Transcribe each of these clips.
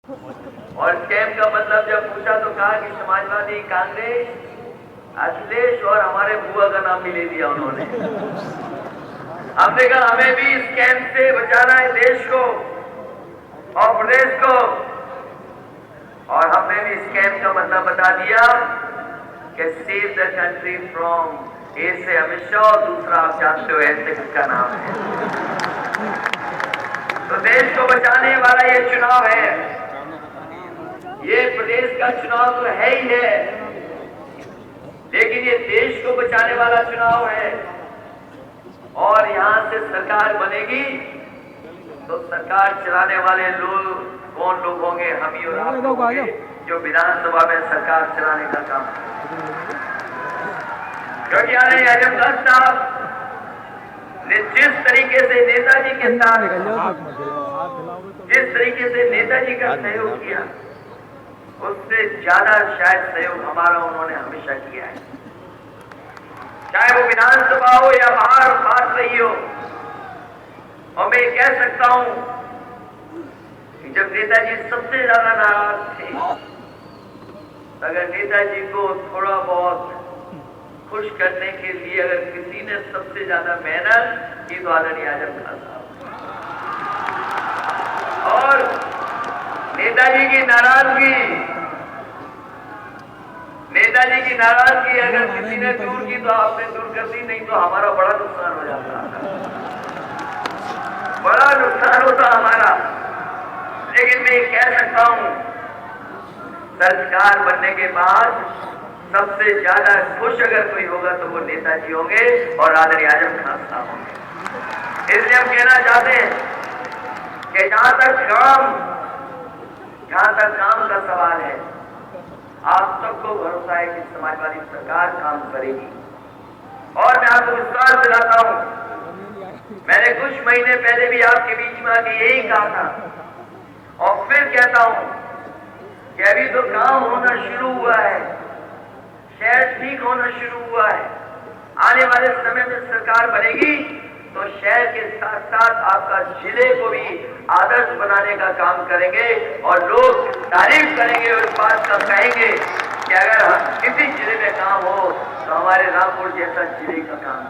और स्कैम का मतलब जब पूछा तो कहा कि समाजवादी, कांग्रेस, अखिलेश और हमारे बुआ का नाम भी ले दिया उन्होंने। हमने कहा हमें भी स्कैम से बचाना है देश को और प्रदेश को, और हमने भी स्कैम का मतलब बता दिया कि सेव द कंट्री फ्रॉम, ए से अमित शाह और दूसरा आप जानते हो ऐसे किसका नाम है। तो देश को बचाने वाला ये चुनाव है, ये प्रदेश का चुनाव तो है ही है, लेकिन ये देश को बचाने वाला चुनाव है। और यहां से सरकार बनेगी तो सरकार चलाने वाले लोग कौन लोग होंगे? हम ही और आप लोग होंगे जो विधानसभा में सरकार चलाने का काम करेंगे। क्योंकि आजमगढ़ साहब ने जिस तरीके से नेताजी के साथ, जिस तरीके से नेताजी का सहयोग किया, उससे ज्यादा शायद सहयोग हमारा उन्होंने हमेशा किया है। चाहे वो विधानसभा हो या बाहर बात रही हो। और मैं कह सकता हूं कि जब नेताजी सबसे ज्यादा नाराज थे, अगर नेताजी को थोड़ा बहुत खुश करने के लिए अगर किसी ने सबसे ज्यादा मेहनत की तो आदरणीय आजम खान साहब। और नेताजी की नाराजगी अगर किसी ने दूर की तो आपने दूर कर दी, नहीं तो हमारा बड़ा नुकसान हो जाता, बड़ा नुकसान होता हमारा। लेकिन मैं कह सकता हूं सरकार बनने के बाद सबसे ज्यादा खुश अगर कोई होगा तो वो नेताजी होंगे और आदरणीय आजम खान साहब होंगे। इसलिए हम कहना चाहते हैं कि जहां तक काम का सवाल है, आप सबको भरोसा है कि समाजवादी सरकार काम करेगी। और मैं आपको विश्वास दिलाता हूं, मैंने कुछ महीने पहले भी आपके बीच में आके यही कहा था और फिर कहता हूं कि अभी तो काम होना शुरू हुआ है, शहर ठीक होना शुरू हुआ है। आने वाले समय में सरकार बनेगी तो शहर के साथ साथ आपका जिले को भी आदर्श बनाने का काम करेंगे और लोग तारीफ करेंगे और इस बात का कहेंगे कि अगर किसी जिले में काम हो तो हमारे रामपुर जैसा जिले का काम।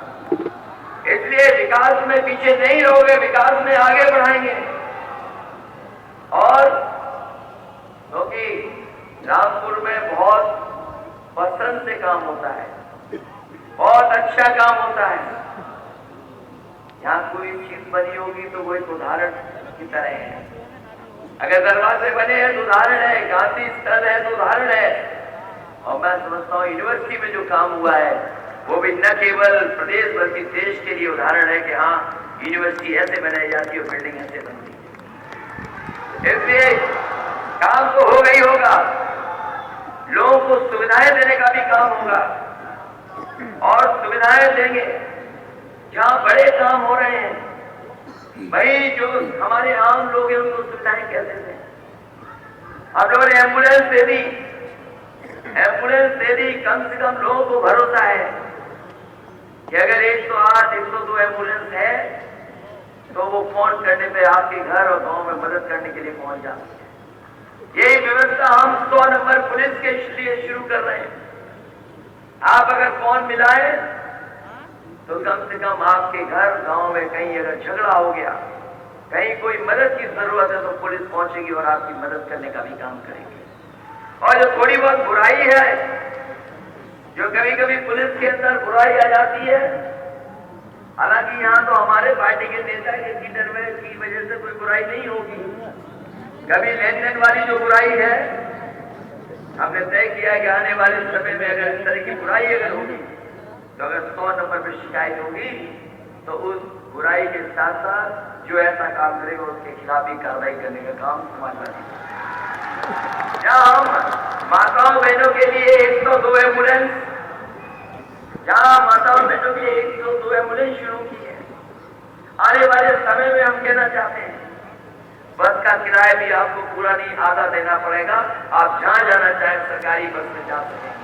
इसलिए विकास में पीछे नहीं रहोगे, विकास में आगे बढ़ाएंगे। और क्योंकि रामपुर में बहुत पसंद से काम होता है, बहुत अच्छा काम होता है। यहाँ कोई चीज बनी होगी तो वो एक उदाहरण की तरह है। अगर दरवाजे बने हैं तो उदाहरण है, गांधी स्थल है तो उदाहरण है। और मैं समझता हूँ यूनिवर्सिटी में जो काम हुआ है वो भी न केवल प्रदेश बल्कि देश के लिए उदाहरण है कि हाँ यूनिवर्सिटी ऐसे बनाई जाती है और बिल्डिंग ऐसे बनती है। इसलिए काम तो होगा ही होगा, लोगों को सुविधाएं देने का भी काम होगा और सुविधाएं देंगे। जहां बड़े काम हो रहे हैं भाई, जो हमारे आम लोग हैं उनको सुविधाएं कैसे दें? हम लोगों ने एम्बुलेंस दे दी, कम से कम लोगों को भरोसा है कि अगर 108, 102 एम्बुलेंस है तो वो फोन करने पे आपके घर और गांव में मदद करने के लिए पहुंच जाते हैं। यही व्यवस्था हम 100 नंबर पुलिस के लिए शुरू कर रहे हैं। आप अगर फोन मिलाए तो कम से कम आपके घर गांव में कहीं अगर झगड़ा हो गया, कहीं कोई मदद की जरूरत है तो पुलिस पहुंचेगी और आपकी मदद करने का भी काम करेंगे। और जो थोड़ी बहुत बुराई है, जो कभी कभी पुलिस के अंदर बुराई आ जाती है, हालांकि यहाँ तो हमारे पार्टी के नेता के लीडर में की वजह से कोई बुराई नहीं होगी। कभी लेन देन वाली जो बुराई है, हमने तय किया कि आने वाले समय में अगर इस तरह की बुराई अगर होगी तो अगर 100 नंबर पर शिकायत होगी तो उस बुराई के साथ साथ जो ऐसा काम करेगा उसके खिलाफ भी कार्रवाई करने का काम समाजवादी। जहां हम माताओं बहनों के लिए 102 एम्बुलेंस, जहां माताओं बहनों के लिए 102 एम्बुलेंस शुरू की है, आने वाले समय में हम कहना चाहते हैं बस का किराया भी आपको पूरा नहीं आधा देना पड़ेगा, आप जहां जाना चाहें सरकारी बस में जा सकें।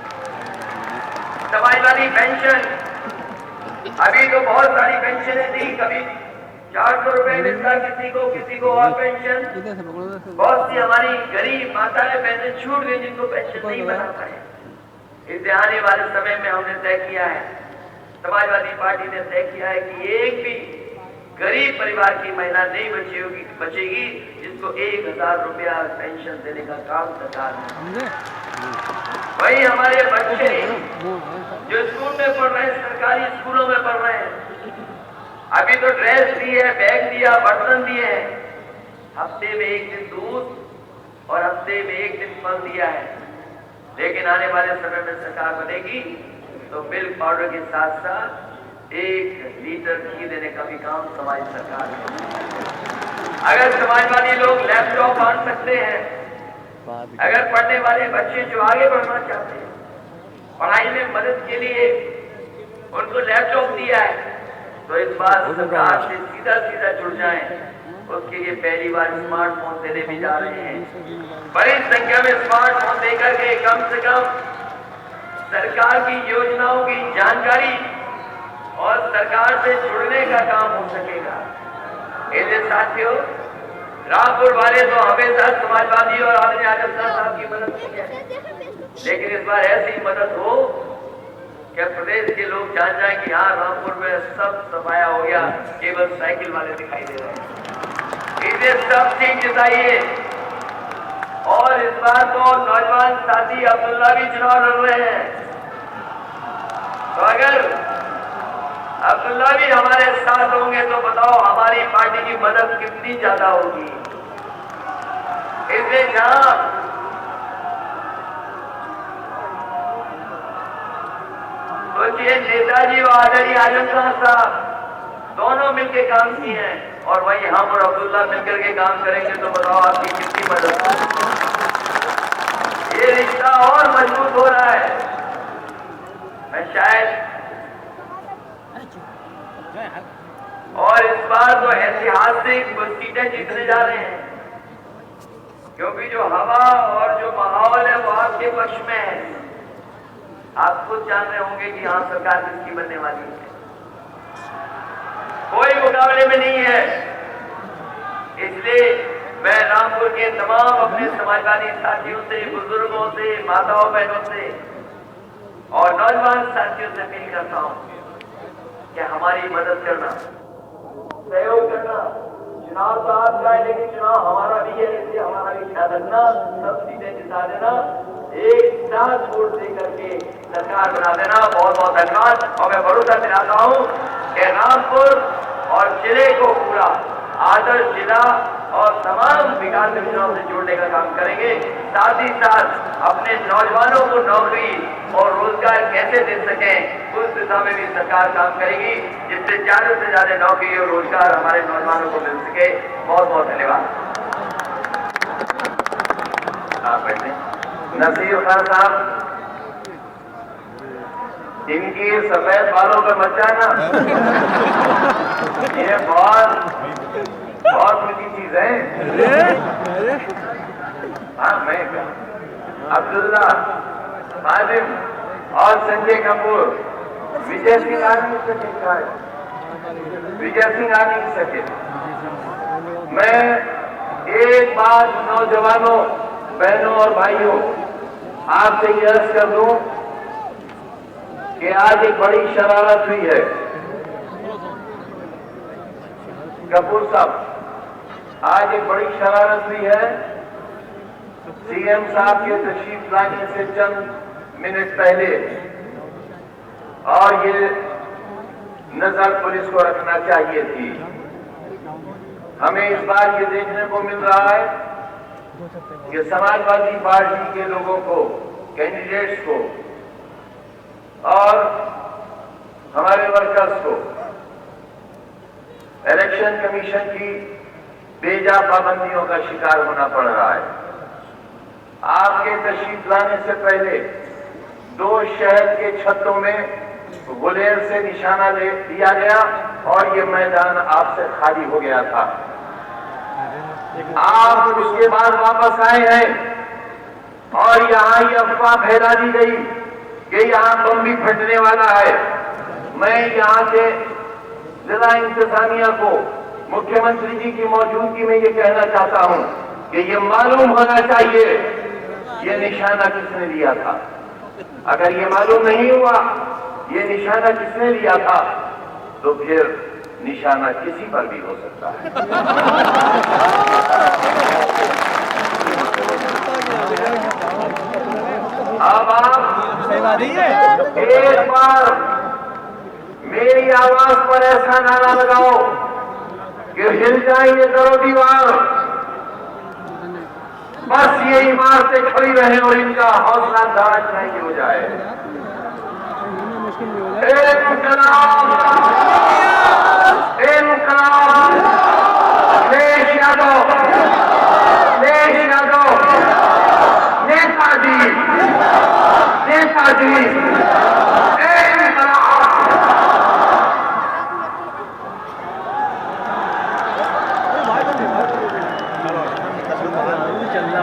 समाजवादी पेंशन, अभी तो बहुत सारी पेंशनें थी, कभी 400 रुपए मिलता किसी को और पेंशन। बहुत सी हमारी गरीब माताएं बहनें छूट गई जिनको पेंशन नहीं बना पाए। इससे आने वाले समय में हमने तय किया है, समाजवादी पार्टी ने तय किया है कि एक भी गरीब परिवार की महिला नहीं बचेगी जिसको 1000 रुपया पेंशन देने का काम सरकार ने। वही हमारे बच्चे जो स्कूल में पढ़ रहे हैं, सरकारी स्कूलों में पढ़ रहे हैं, अभी तो ड्रेस दी है, बैग दिया, बर्तन दिए हैं, हफ्ते में एक दिन दूध और हफ्ते में एक दिन फल दिया है। लेकिन आने वाले समय में सरकार बनेगी तो मिल्क पाउडर के साथ साथ 1 लीटर घी देने का भी काम हमारी सरकार है। अगर समाजवादी लोग लैपटॉप बांट सकते हैं, अगर पढ़ने वाले बच्चे जो आगे बढ़ना चाहते हैं, पढ़ाई में मदद के लिए उनको लैपटॉप दिया है, तो इस बार सरकार से सीधा जुड़ जाएं। उसके लिए पहली बार स्मार्टफोन देने भी जा रहे हैं। बड़ी संख्या में स्मार्टफोन देकर के कम से कम सरकार की योजनाओं की जानकारी और सरकार से जुड़ने का काम हो सकेगा। इसलिए साथियों, रामपुर वाले तो हमेशा समाजवादी और आदरणीय आजम साहब की मदद की है, लेकिन इस बार ऐसी मदद हो कि प्रदेश के लोग जान जाए कि हाँ, रामपुर में सब सफाया हो गया, केवल साइकिल वाले दिखाई दे रहे हैं। इसे सब सीट जिताइए। और इस बार तो नौजवान साथी अब्दुल्ला भी चुनाव लड़ रहे हैं, तो अगर अब्दुल्ला भी हमारे साथ होंगे तो बताओ हमारी पार्टी की मदद कितनी ज्यादा होगी। इसलिए जहां सोचिए, नेताजी और आदरणीय आजम खान साहब दोनों मिलकर काम किए हैं और वहीं हम और अब्दुल्ला मिलकर के काम करेंगे तो बताओ आपकी कितनी मदद होगी। ये रिश्ता और मजबूत हो रहा है। मैं शायद और इस बार तो ऐतिहासिक सीटें जीतने जा रहे हैं, क्योंकि जो हवा और जो माहौल है वो आपके पक्ष में है। आप खुद जान रहे होंगे कि यहाँ सरकार किसकी बनने वाली है, कोई मुकाबले में नहीं है। इसलिए मैं रामपुर के तमाम अपने समाजवादी साथियों से, बुजुर्गों से, माताओं बहनों से और नौजवान साथियों से अपील करता हूं कि हमारी मदद करना, सहयोग करना। चुनाव तो आपका है, लेकिन चुनाव हमारा भी है, इसलिए हमारा भी ख्याल रखना, सब सीटें जिता देना, एक साथ वोट दे करके सरकार बना देना। बहुत बहुत धन्यवाद। और मैं भरोसा दिलाता हूं कि रामपुर और जिले को पूरा आदर्श जिला और तमाम विकास योजनाओं से जोड़ने का काम करेंगे। साथ ही साथ अपने नौजवानों को नौकरी और रोजगार कैसे दे सकें उस दिशा में भी सरकार काम करेगी, जिससे ज्यादा से ज्यादा नौकरी और रोजगार हमारे नौजवानों को मिल सके। बहुत बहुत धन्यवाद। आप बैठे। नसीर खान साहब, इनकी सफेद बालों पे मचा ना, ये बहुत मीठी चीज है। हाँ, मैं अब्दुल्ला, माजिम और संजय कपूर, विजय सिंह आ नहीं सके, विजय सिंह आ नहीं सके। मैं एक बात नौजवानों, बहनों और भाइयों आपसे ये अर्ज कर दूं कि आज एक बड़ी शरारत हुई है। कपूर साहब, आज एक बड़ी शरारत हुई है। सीएम साहब के तशरीफ लाने से चंद मिनट पहले, और ये नजर पुलिस को रखना चाहिए थी। हमें इस बार ये देखने को मिल रहा है कि समाजवादी पार्टी के लोगों को, कैंडिडेट्स को और हमारे वर्कर्स को इलेक्शन कमीशन की बेजा पाबंदियों का शिकार होना पड़ रहा है। आपके तशरीफ लाने से पहले 2 शहर के छतों में गुलेर से निशाना दिया गया और ये मैदान आपसे खाली हो गया था। आप उसके बाद वापस आए हैं और यहां ये अफवाह फैला दी गई कि यहां बम भी फटने वाला है। मैं यहां के जिला इंतजामिया को मुख्यमंत्री जी की मौजूदगी में ये कहना चाहता हूं कि ये मालूम होना चाहिए ये निशाना किसने लिया था। अगर ये मालूम नहीं हुआ ये निशाना किसने लिया था तो फिर निशाना किसी पर भी हो सकता है। अब आप एक बार मेरी आवाज पर ऐसा नारा लगाओ कि हिल जाएंगे करो दीवार, बस ये इमारतें खड़ी रहे और इनका हौसला अफजाई नहीं हो जाए। इनकलाब, इनकलाब, अखिलेश यादव, अखिलेश यादव, नेताजी, नेताजी, इनकलाब। चलना